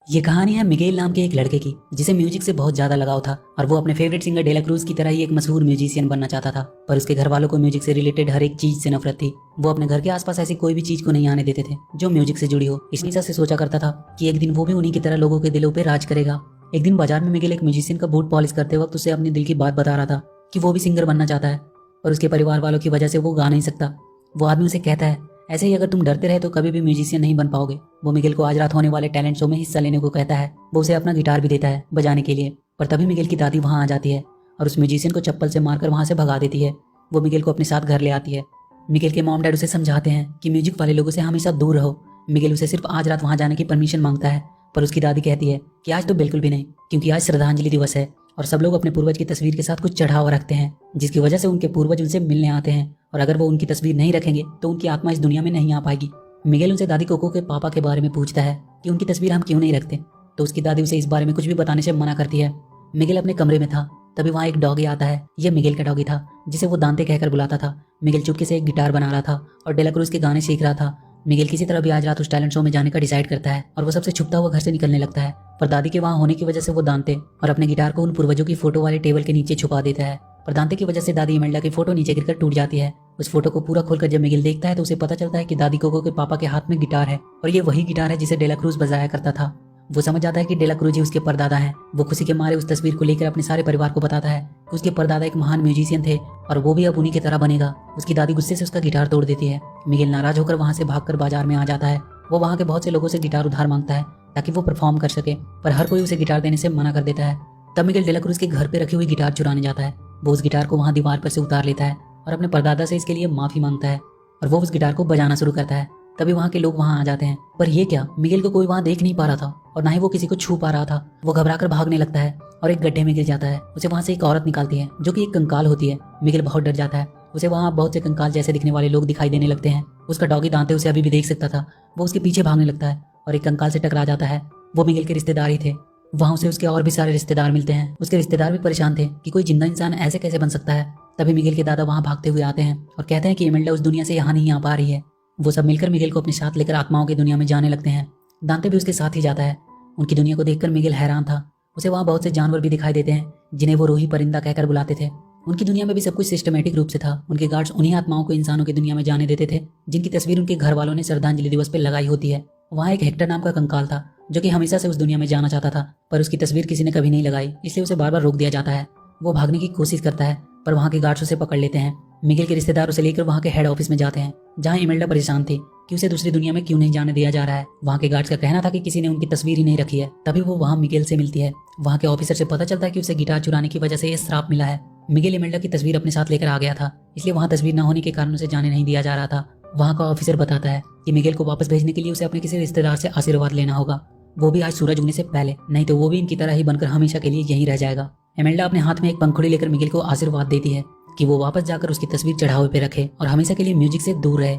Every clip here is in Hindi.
ये कहानी है मिगेल नाम के एक लड़के की जिसे म्यूजिक से बहुत ज्यादा लगाव था और वो अपने फेवरेट सिंगर डेला क्रूज की तरह ही एक मशहूर म्यूजिशियन बनना चाहता था। पर उसके घर वालों को म्यूजिक से रिलेटेड हर एक चीज से नफरत थी। वो अपने घर के आसपास ऐसी कोई भी चीज को नहीं आने देते थे जो म्यूजिक से जुड़ी हो। इसलिए से सोचा करता था कि एक दिन वो भी उन्हीं की तरह लोगों के दिलों पे राज करेगा। एक दिन बाजार में मिगेल एक म्यूजिशियन का बूट पॉलिश करते वक्त उसे अपने दिल की बात बता रहा था कि वो भी सिंगर बनना चाहता है, पर उसके परिवार वालों की वजह से वो गा नहीं सकता। वो आदमी उसे कहता है, ऐसे ही अगर तुम डरते रहे तो कभी भी म्यूजिशियन नहीं बन पाओगे। वो मिगेल को आज रात होने वाले टैलेंट शो में हिस्सा लेने को कहता है। वो उसे अपना गिटार भी देता है बजाने के लिए, पर तभी मिगेल की दादी वहां आ जाती है और उस म्यूजिशियन को चप्पल से मारकर वहां से भगा देती है। वो मिगेल को अपने साथ घर ले आती है। मिगेल के मॉम डैड उसे समझाते हैं कि म्यूजिक वाले लोगों से हमेशा दूर रहो। मिगेल उसे सिर्फ आज रात वहां जाने की परमिशन मांगता है, पर उसकी दादी कहती है कि आज तो बिल्कुल भी नहीं, क्योंकि आज श्रद्धांजलि दिवस है और सब लोग अपने पूर्वज की तस्वीर के साथ कुछ चढ़ावा रखते हैं, जिसकी वजह से उनके पूर्वज उनसे मिलने आते हैं और अगर वो उनकी तस्वीर नहीं रखेंगे तो उनकी आत्मा इस दुनिया में नहीं आ पाएगी। मिगेल उनसे दादी कोको के पापा के बारे में पूछता है कि उनकी तस्वीर हम क्यों नहीं रखते, तो उसकी दादी उसे इस बारे में कुछ भी बताने से मना करती है। मिगेल अपने कमरे में था, तभी वहाँ एक डॉगी आता है। यह मिगेल का डॉगी था जिसे वो दांते कहकर बुलाता था। मिगेल चुपके से एक गिटार बना रहा था और डेला क्रूज के गाने सीख रहा था। मिगेल किसी तरह भी आज रात उस टैलेंट शो में जाने का डिसाइड करता है और वो सबसे छुपता हुआ घर से निकलने लगता है, पर दादी के वहाँ होने की वजह से वो दांते और अपने गिटार को उन पूर्वजों की फोटो वाले टेबल के नीचे छुपा देता है। पर दांते की वजह से दादी इमेल्डा की फोटो नीचे गिरकर टूट जाती है। उस फोटो को पूरा खोलकर जब मिगेल देखता है तो उसे पता चलता है कि दादी कोको के पापा के हाथ में गिटार है और ये वही गिटार है जिसे डेला क्रूज बजाया करता था। वो समझ जाता है कि डेला क्रूज ही उसके परदादा हैं। वो खुशी के मारे उस तस्वीर को लेकर अपने सारे परिवार को बताता है कि उसके परदादा एक महान म्यूजिशियन थे और वो भी अब उन्हीं की तरह बनेगा। उसकी दादी गुस्से से उसका गिटार तोड़ देती है। मिगेल नाराज होकर वहां से भागकर बाजार में आ जाता है। वो वहां के बहुत से लोगों से गिटार उधार मांगता है ताकि वो परफॉर्म कर सके, पर हर कोई उसे गिटार देने से मना कर देता है। तब मिगेल डेला क्रूज के घर पे रखी हुई गिटार चुराने जाता है। वो उस गिटार को वहां दीवार पर से उतार लेता है और अपने परदादा से इसके लिए माफी मांगता है और वो उस गिटार को बजाना शुरू करता है। तभी वहाँ के लोग वहाँ आ जाते हैं, पर ये क्या, मिगेल को कोई वहाँ देख नहीं पा रहा था और ना ही वो किसी को छू पा रहा था। वो घबराकर भागने लगता है और एक गड्ढे में गिर जाता है। उसे वहाँ से एक औरत निकालती है जो कि एक कंकाल होती है। मिगेल बहुत डर जाता है। उसे वहाँ बहुत से कंकाल जैसे दिखने वाले लोग दिखाई देने लगते हैं। उसका डॉगी दांते उसे अभी भी देख सकता था। वो उसके पीछे भागने लगता है और एक कंकाल से टकरा जाता है। वो मिगेल के रिश्तेदार ही थे। वहाँ उसे उसके और भी सारे रिश्तेदार मिलते हैं। उसके रिश्तेदार भी परेशान थे कि कोई जिंदा इंसान ऐसे कैसे बन सकता है। तभी मिगेल के दादा वहाँ भागते हुए आते हैं और कहते हैं कि इमेल्डा उस दुनिया से यहाँ नहीं आ पा रही है। वो सब मिलकर मिगेल को अपने साथ लेकर आत्माओं की दुनिया में जाने लगते हैं। दांते भी उसके साथ ही जाता है। उनकी दुनिया को देखकर मिगेल हैरान था। उसे वहाँ बहुत से जानवर भी दिखाई देते हैं जिन्हें वो रूही परिंदा कहकर बुलाते थे। उनकी दुनिया में भी सब कुछ सिस्टमेटिक रूप से था। उनके गार्ड्स उन्हीं आत्माओं को इंसानों की दुनिया में जाने देते थे जिनकी तस्वीर उनके घर वालों ने श्रद्धांजलि दिवस पर लगाई होती है। वहाँ एक हेक्टर नाम का कंकाल था जो कि हमेशा से उस दुनिया में जाना चाहता था, पर उसकी तस्वीर किसी ने कभी नहीं लगाई, इसलिए उसे बार बार रोक दिया जाता है। वो भागने की कोशिश करता है पर वहाँ के गार्ड्स उसे पकड़ लेते हैं। मिगेल के रिश्तेदार उसे लेकर वहाँ के हेड ऑफिस में जाते हैं जहाँ इमेल्डा परेशान थी कि उसे दूसरी दुनिया में क्यों नहीं जाने दिया जा रहा है। वहाँ के गार्ड्स का कहना था कि किसी ने उनकी तस्वीर ही नहीं रखी है। तभी वो वहाँ मिगेल से मिलती है। वहाँ के ऑफिसर से पता चलता है कि उसे गिटार चुराने की वजह से ये श्राप मिला है। मिगेल इमेल्डा की तस्वीर अपने साथ लेकर आ गया था, इसलिए वहाँ तस्वीर न होने के कारण उसे जाने नहीं दिया जा रहा था। वहाँ का ऑफिसर बताता है कि मिगेल को वापस भेजने के लिए उसे अपने किसी रिश्तेदार से आशीर्वाद लेना होगा, वो भी आज सूरज उगने से पहले, नहीं तो वो भी इनकी तरह ही बनकर हमेशा के लिए यहीं रह जाएगा। इमेल्डा अपने हाथ में एक पंखुड़ी लेकर मिगेल को आशीर्वाद देती है कि वो वापस जाकर उसकी तस्वीर चढ़ावे पे रखे और हमेशा के लिए म्यूजिक से दूर रहे।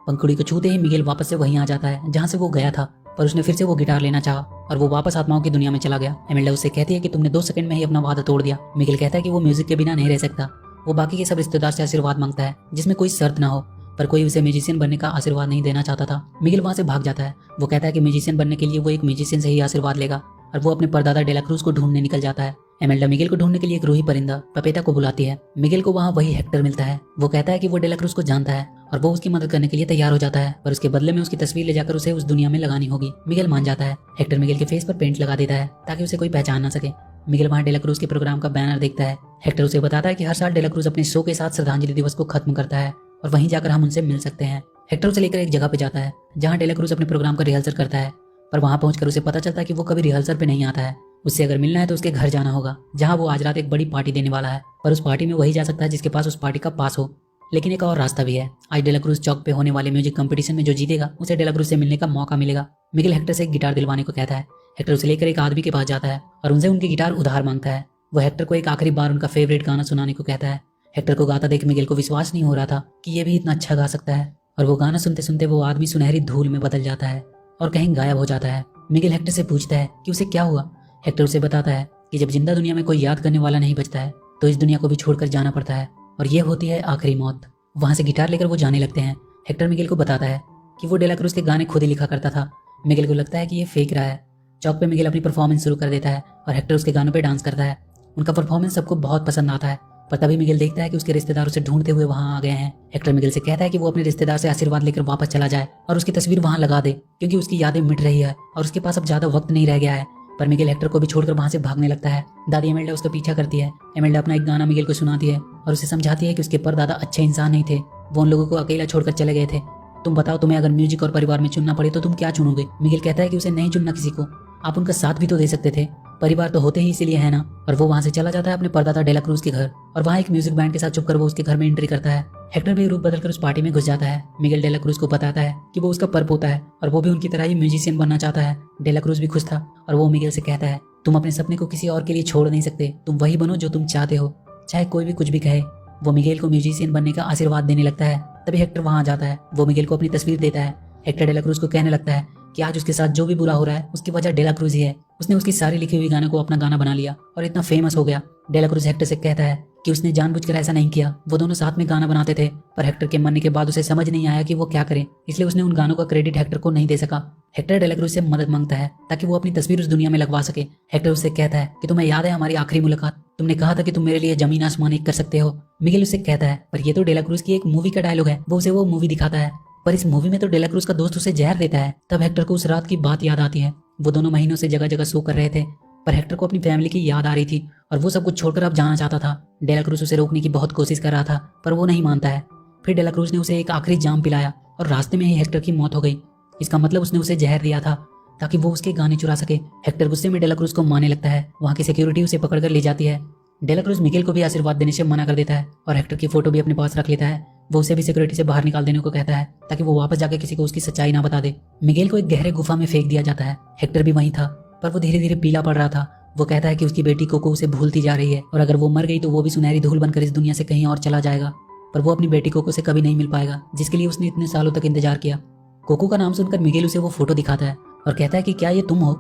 पंखुड़ी को छूते ही मिगेल वापस से वहीं आ जाता है जहाँ से वो गया था, पर उसने फिर से वो गिटार लेना चाहा और वो वापस आत्माओं की दुनिया में चला गया। इमेल्डा उससे कहती है कि तुमने 2 सेकंड में ही अपना वादा तोड़ दिया। मिगेल कहता है कि वो म्यूजिक के बिना नहीं रह सकता। वो बाकी के सब रिश्तेदार से आशीर्वाद मांगता है जिसमें कोई शर्त ना हो, पर कोई उसे म्यूजिशियन बनने का आशीर्वाद नहीं देना चाहता था। मिगेल वहां से भाग जाता है। वो कहता है कि म्यूजिशियन बनने के लिए वो एक म्यूजिशियन से ही आशीर्वाद लेगा और वो अपने परदादा डेला क्रूज को ढूंढने निकल जाता है। इमेल्डा मिगेल को ढूंढने के लिए एक रूही परिंदा पपेटा को बुलाती है। मिगेल को वहाँ वही हेक्टर मिलता है। वो कहता है कि वो डेला क्रूज को जानता है और वो उसकी मदद करने के लिए तैयार हो जाता है, पर उसके बदले में उसकी तस्वीर ले जाकर उसे उस दुनिया में लगानी होगी। मिगेल मान जाता है। हेक्टर मिगेल के फेस पर पेंट लगा देता है ताकि उसे कोई पहचान ना सके। मिगेल वहाँ डेला क्रूज के प्रोग्राम का बैनर देखता है। हेक्टर उसे बताता है कि हर साल डेला क्रूज अपने शो के साथ श्रद्धांजलि दिवस को खत्म करता है और वहीं जाकर हम उनसे मिल सकते हैं। हेक्टर उसे लेकर एक जगह पे जाता है जहाँ डेला क्रूज अपने प्रोग्राम का रिहर्सल करता है, पर वहाँ पहुंचकर उसे पता चलता है कि वो कभी रिहर्सल पे नहीं आता है। उससे अगर मिलना है तो उसके घर जाना होगा जहाँ वो आज रात एक बड़ी पार्टी देने वाला है, पर उस पार्टी में वही जा सकता है जिसके पास उस पार्टी का पास हो। लेकिन एक और रास्ता भी है। आज डेला क्रूज चौक पे होने वाले म्यूजिक कंपटीशन में जो जीतेगा उसे डेला क्रूज से मिलने का मौका मिलेगा। मिगेल हेक्टर से एक गिटार दिलवाने को कहता है। हेक्टर उसे लेकर एक आदमी के पास जाता है और उनसे उनकी गिटार उधार मांगता है। वो हेक्टर को एक आखिरी बार उनका फेवरेट गाना सुनाने को कहता है। हेक्टर को गाता देख मिगेल को विश्वास नहीं हो रहा था कि ये भी इतना अच्छा गा सकता है, और वो गाना सुनते सुनते वो आदमी सुनहरी धूल में बदल जाता है और कहीं गायब हो जाता है। मिगेल हेक्टर से पूछता है कि उसे क्या हुआ। हेक्टर उसे बताता है कि जब जिंदा दुनिया में कोई याद करने वाला नहीं बचता है तो इस दुनिया को भी छोड़कर जाना पड़ता है और ये होती है आखिरी मौत। वहां से गिटार लेकर वो जाने लगते हैं। हेक्टर मिगेल को बताता है कि वो डेला क्रूज के गाने खुद ही लिखा करता था। मिगेल को लगता है कि ये फेंक रहा है, चौक पे मिगेल अपनी परफॉर्मेंस शुरू कर देता है और हेक्टर उसके गानों पे डांस करता है। उनका परफॉर्मेंस सबको बहुत पसंद आता है, पर तभी मिगेल देखता है कि उसके रिश्तेदार उसे ढूंढते हुए वहां आ गए हैं। हेक्टर मिगेल से कहता है कि वो अपने रिश्तेदार से आशीर्वाद लेकर वापस चला जाए और उसकी तस्वीर वहां लगा दे, क्योंकि उसकी यादें मिट रही है और उसके पास अब ज्यादा वक्त नहीं रह गया है। पर मिगेल हेक्टर को भी छोड़कर वहां से भागने लगता है। दादी एमेल्डा उसका पीछा करती है। एमेल्डा अपना एक गाना मिगेल को सुनाती है और उसे समझाती है कि उसके परदादा अच्छे इंसान नहीं थे, वो उन लोगों को अकेला छोड़कर चले गए थे। तुम बताओ, तुम्हें अगर म्यूजिक और परिवार में चुनना पड़े तो तुम क्या चुनोगे? मिगेल कहता है कि उसे नहीं चुनना किसी को, आप उनका साथ भी तो दे सकते थे, परिवार तो होते ही इसीलिए है ना। और वो वहां से चला जाता है अपने परदादा डेला क्रूज के घर और वहां एक म्यूजिक बैंड के साथ छुपकर वो उसके घर में एंट्री करता है। हेक्टर भी रूप बदलकर उस पार्टी में घुस जाता है। मिगेल डेला क्रूज को बताता है कि वो उसका परपोता है और वो भी उनकी तरह ही म्यूजिशियन बनना चाहता है। डेला क्रूज भी खुश था और वो मिगेल से कहता है, तुम अपने सपने को किसी और के लिए छोड़ नहीं सकते, तुम वही बनो जो तुम चाहते हो, चाहे कोई भी कुछ भी कहे। वो मिगेल को म्यूजिशियन बनने का आशीर्वाद देने लगता है। तभी हेक्टर वहां आ जाता है। वो मिगेल को अपनी तस्वीर देता है। हेक्टर डेला क्रूज को कहने लगता है कि आज उसके साथ जो भी बुरा हो रहा है उसकी वजह डेला क्रूज ही है। उसने उसकी सारी लिखी हुई गानों को अपना गाना बना लिया और इतना फेमस हो गया। डेला क्रूज हेक्टर से कहता है कि उसने जानबूझकर ऐसा नहीं किया, वो दोनों साथ में गाना बनाते थे, पर हेक्टर के मरने के बाद उसे समझ नहीं आया कि वो क्या करे, इसलिए उसने उन गानों का क्रेडिट हेक्टर को नहीं दे सका। हेक्टर डेला क्रूज से मदद मांगता है ताकि वो अपनी तस्वीर उस दुनिया में लगवा सके। हेक्टर उससे कहता है कि तुम्हें याद है हमारी आखिरी मुलाकात, तुमने कहा था कि तुम मेरे लिए जमीन आसमान एक कर सकते हो। मिगेल उससे कहता है पर ये तो डेला क्रूज की एक मूवी का डायलॉग है। वो उसे वो मूवी दिखाता है, पर इस मूवी में तो डेला क्रूज का दोस्त उसे जहर देता है। तब हेक्टर को उस रात की बात याद आती है। वो दोनों महीनों से जगह जगह सो कर रहे थे, पर हेक्टर को अपनी फैमिली की याद आ रही थी और वो सब कुछ छोड़कर अब जाना चाहता था। डेला क्रूज उसे रोकने की बहुत कोशिश कर रहा था, पर वो नहीं मानता है। फिर डेला क्रूज ने उसे एक आखिरी जाम पिलाया और रास्ते में ही हेक्टर की मौत हो गई। इसका मतलब उसने उसे जहर दिया था ताकि वो उसके गाने चुरा सके। हेक्टर गुस्से में डेला क्रूज को मारने लगता है। वहाँ की सिक्योरिटी उसे पकड़कर ले जाती है। डेला क्रूज मिगेल को भी आशीर्वाद देने से मना कर देता है और हेक्टर की फोटो भी अपने पास रख लेता है। वो उसे भी सिक्योरिटी से बाहर निकाल देने को कहता है ताकि वो वापस जाकर किसी को उसकी सच्चाई ना बता दे। मिगेल को एक गहरे गुफा में फेंक दिया जाता है। हेक्टर भी वहीं था, पर वो धीरे धीरे पीला पड़ रहा था। वो कहता है कि उसकी बेटी कोको उसे भूलती जा रही है और अगर वो मर गई तो वो भी सुनहरी धूल बनकर इस दुनिया से कहीं और चला जाएगा, पर वो अपनी बेटी कोको से कभी नहीं मिल पाएगा जिसके लिए उसने इतने सालों तक इंतजार किया। कोको का नाम सुनकर मिगेल उसे वो फोटो दिखाता है और कहता है कि क्या ये तुम हो?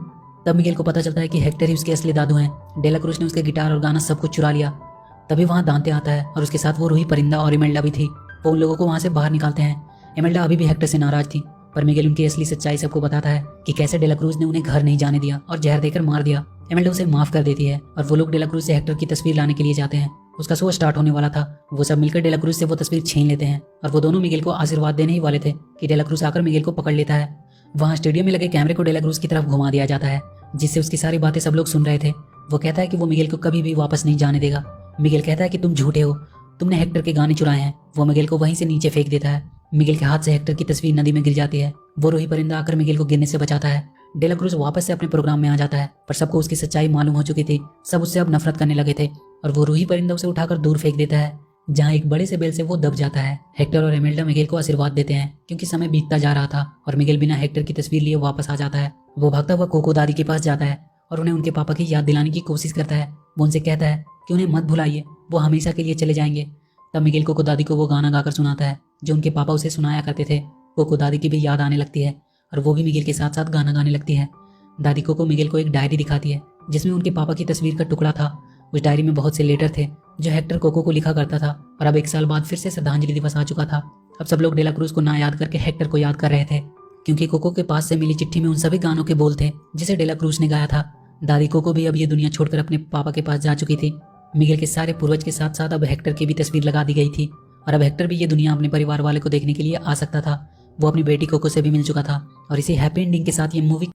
तब मिगेल को पता चलता है कि हेक्टर ही उसके असली दादू हैं। डेला क्रूज ने उसके गिटार और गाना सब कुछ चुरा लिया। तभी वहाँ दांते आता है और उसके साथ वो रूही परिंदा और इमेल्डा भी थी। वो उन लोगों को वहाँ से बाहर निकालते हैं। इमेल्डा अभी भी हेक्टर से नाराज थी, पर मिगेल उनकी असली सच्चाई सबको बताता है कि कैसे डेला क्रूज ने उन्हें घर नहीं जाने दिया और जहर देकर मार दिया। इमेल्डा उसे माफ कर देती है और वो लोग डेला क्रूज से हेक्टर की तस्वीर लाने के लिए जाते हैं। उसका शो स्टार्ट होने वाला था। वो सब मिलकर डेला क्रूज से वो तस्वीर छीन लेते हैं और वो दोनों मिगेल को आशीर्वाद देने ही वाले थे कि डेला क्रूज आकर मिगेल को पकड़ लेता है। वहाँ स्टेडियम में लगे कैमरे को डेला क्रूज की तरफ घुमा दिया जाता है, जिससे उसकी सारी बातें सब लोग सुन रहे थे। वो कहता है कि वो मिगेल को कभी भी वापस नहीं जाने देगा। मिगेल कहता है कि तुम झूठे हो, तुमने हेक्टर के गाने चुराए हैं। वो मिगेल को वहीं से नीचे फेंक देता है। मिगेल के हाथ से हेक्टर की तस्वीर नदी में गिर जाती है। वो रूही परिंदा आकर मिगेल को गिरने से बचाता है। डेला क्रूज वापस से अपने प्रोग्राम में आ जाता है, पर सबको उसकी सच्चाई मालूम हो चुकी थी। सब उससे अब नफरत करने लगे थे और वो रूही परिंदा उसे उठाकर दूर फेंक देता है, जहाँ एक बड़े से बेल से वो दब जाता है। हेक्टर और इमेल्डा मिगेल को आशीर्वाद देते हैं क्योंकि समय बीतता जा रहा था और मिगेल बिना हेक्टर की तस्वीर लिए वापस आ जाता है। वो भागता हुआ कोको दादी के पास जाता है और उन्हें उनके पापा की याद दिलाने की कोशिश करता है। वो उनसे कहता है कि उन्हें मत भुलाइए, वो हमेशा के लिए चले जाएंगे। तब मिगेल कोको दादी को वो गाना गाकर सुनाता है जो उनके पापा उसे सुनाया करते थे। कोको दादी की भी याद आने लगती है और वो भी मिगेल के साथ साथ गाना गाने लगती है। दादी कोको मिगेल को एक डायरी दिखाती है जिसमें उनके पापा की तस्वीर का टुकड़ा था। उस डायरी में बहुत से लेटर थे जो हेक्टर कोको को लिखा करता था और अब 1 साल बाद फिर से श्रद्धांजलि दिवस आ चुका था। अब सब लोग डेला क्रूज को ना याद करके हेक्टर को याद कर रहे थे क्योंकि कोको के पास से मिली चिट्ठी में उन सभी गानों के बोल थे जिसे डेला क्रूज ने गाया था। दादी कोको भी अब ये दुनिया छोड़कर अपने पापा के पास जा चुकी थी। मिगेल के सारे पूर्वज के साथ साथ अब हेक्टर की भी तस्वीर लगा दी गई थी और अब हेक्टर भी ये दुनिया अपने परिवार वाले को देखने के लिए आ सकता था। वो अपनी बेटी कोको से भी मिल चुका था और इसी हैप्पी एंडिंग के साथ ये मूवी